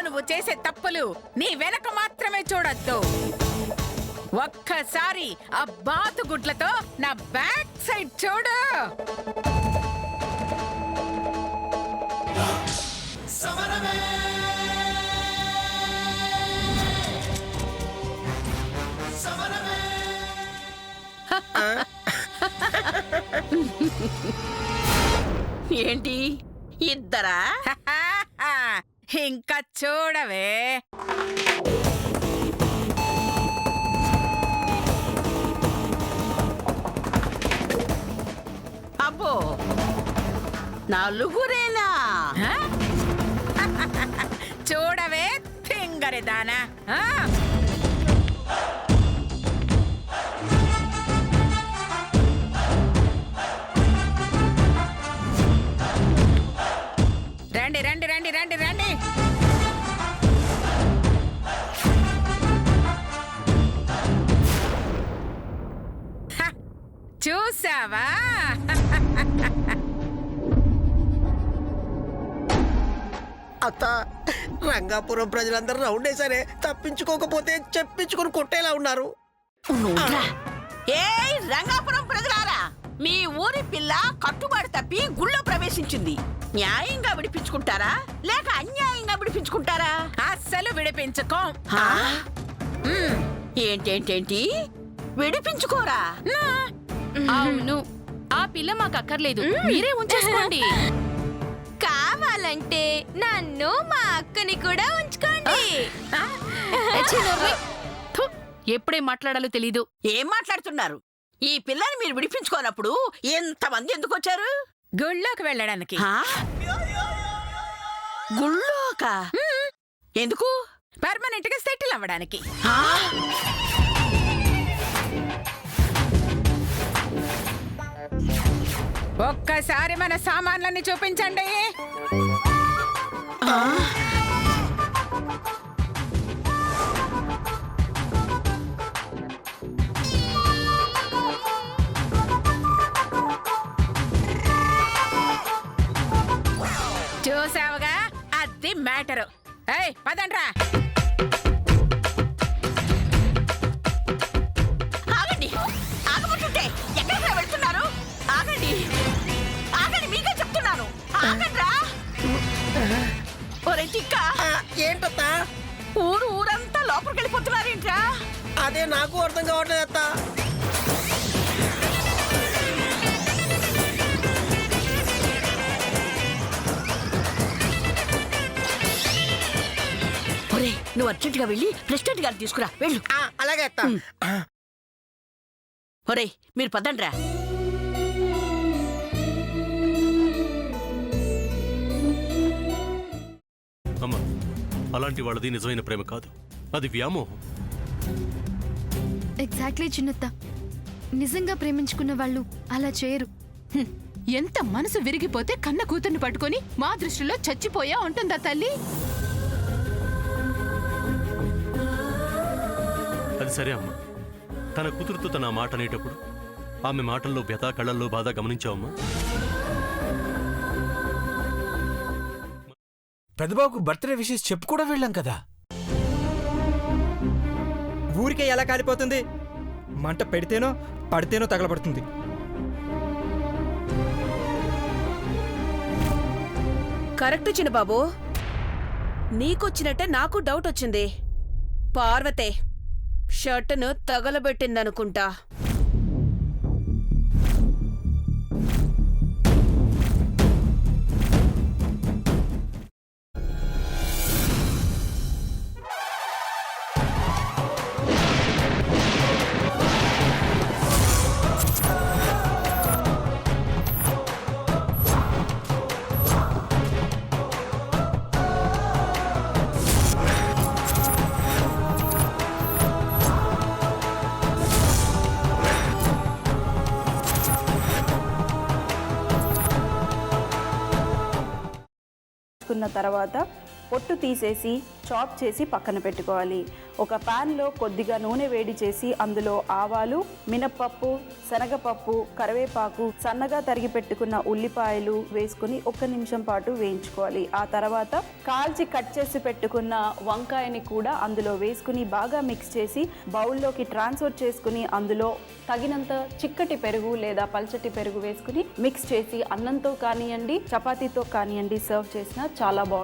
నువ్వు చేసే తప్పులు నీ వెనక మాత్రమే చూడొద్దు. ఒక్కసారి ఆ బాతుగుడ్లతో నా బ్యాక్ సైడ్ చూడు. ఏంటి ఇద్దరా? ఇంకా చూడవే. అబ్బో, నలుగురేనా? చూడవే తింగరిదానా. రండి రండి రండి రండి రండి. చూసావా? అత్త, రంగాపురం ప్రజలందరూ రౌండ్ వేసారే, తప్పించుకోకపోతే చెప్పించుకుని కొట్టేలా ఉన్నారు. ఏయ్ రంగాపురం ప్రజలారా, మీ ఊరి పిల్ల కట్టుబాటు తప్పి గుళ్ళో ప్రవేశించింది. న్యాయంగా విడిపించుకుంటారా లేక అన్యాయంగా విడిపించుకుంటారా? అస్సలు విడిపించుకో. ఏంటేంటేంటి విడిపించుకోరా? అవును, ఆ పిల్ల మాకు అక్కర్లేదు, మీరే ఉంచేసుకోండి. కావాలంటే నన్ను మా అక్కని కూడా ఉంచుకోండి. థు, ఎప్పుడే మాట్లాడాలో తెలీదు. ఏం మాట్లాడుతున్నారు? ఈ పిల్లని మీరు విడిపించుకోనప్పుడు ఎంతమంది ఎందుకు వచ్చారు? గుళ్ళోకి వెళ్ళడానికి. గుళ్ళోక? ఎందుకు? పర్మనెంట్ గా సెటిల్ అవ్వడానికి. ఒక్కసారి మన సామాన్లన్నీ చూపించండి. చూసావుగా, అది మ్యాటరు. ఏయ్ పదండ్రా. ఆగండి, ఆగబోతుంటే ఎక్కడికి వెళ్తున్నారు? ఆగండి, ఆగండి, మీకే చెప్తున్నాను, ఆగండ్రా. ఒరే తిక్క, ఏంటత్తా? ఊరంతా లోపలికి వెళ్ళిపోతున్నారేంట్రా? అదే నాకు అర్థం కావట్లేదు అత్త. ఒరే, నువ్వు అర్జెంటుగా వెళ్ళి ప్రెసిడెంట్ గారిని తీసుకురా, వెళ్ళు. అలాగే అత్త. ఒరే మీరు పదండ్రా. అమ్మా, అలాంటి వాళ్ళది నిజమైన ప్రేమ కాదు, అది వ్యామోహం. ఎగ్జాక్ట్లీ చిన్నత్త, నిజంగా ప్రేమించుకున్న వాళ్ళు అలా చేయరు. ఎంత మనసు విరిగిపోతే కన్న కూతుర్ని పట్టుకొని మా దృష్టిలో చచ్చిపోయా ఉంటుందా తల్లి? అది సరే అమ్మా, తన కూతురుతో తన మాట అనేటప్పుడు ఆమె మాటల్లో వ్యథ, కళ్ళల్లో బాధ గమనించావమ్మా? పెద్దబాబుకు బర్త్డే విషెస్ చెప్పు కూడా వెళ్ళాం కదా. ఊరికే ఎలా కాలిపోతుంది? మంట పెడితేనో పడితేనో తగలబడుతుంది. కరెక్ట్ చిన్నబాబు, నీకొచ్చినట్టే నాకు డౌట్ వచ్చింది. పార్వతే షర్టును తగలబెట్టిందనుకుంటా. తర్వాత పొట్టు తీసేసి చాప్ చేసి పక్కన పెట్టుకోవాలి. ఒక ప్యాన్లో కొద్దిగా నూనె వేడి చేసి అందులో ఆవాలు, మినప్పప్పు, శనగపప్పు, కరివేపాకు, సన్నగా తరిగి పెట్టుకున్న ఉల్లిపాయలు వేసుకుని 1 నిమిషం పాటు వేయించుకోవాలి. ఆ తర్వాత కాల్చి కట్ చేసి పెట్టుకున్న వంకాయని కూడా అందులో వేసుకుని బాగా మిక్స్ చేసి బౌల్లోకి ట్రాన్స్ఫర్ చేసుకుని అందులో తగినంత చిక్కటి పెరుగు లేదా పల్చటి పెరుగు వేసుకుని మిక్స్ చేసి అన్నంతో కానివ్వండి, చపాతీతో కానివ్వండి సర్వ్ చేసినా చాలా బాగుంటుంది.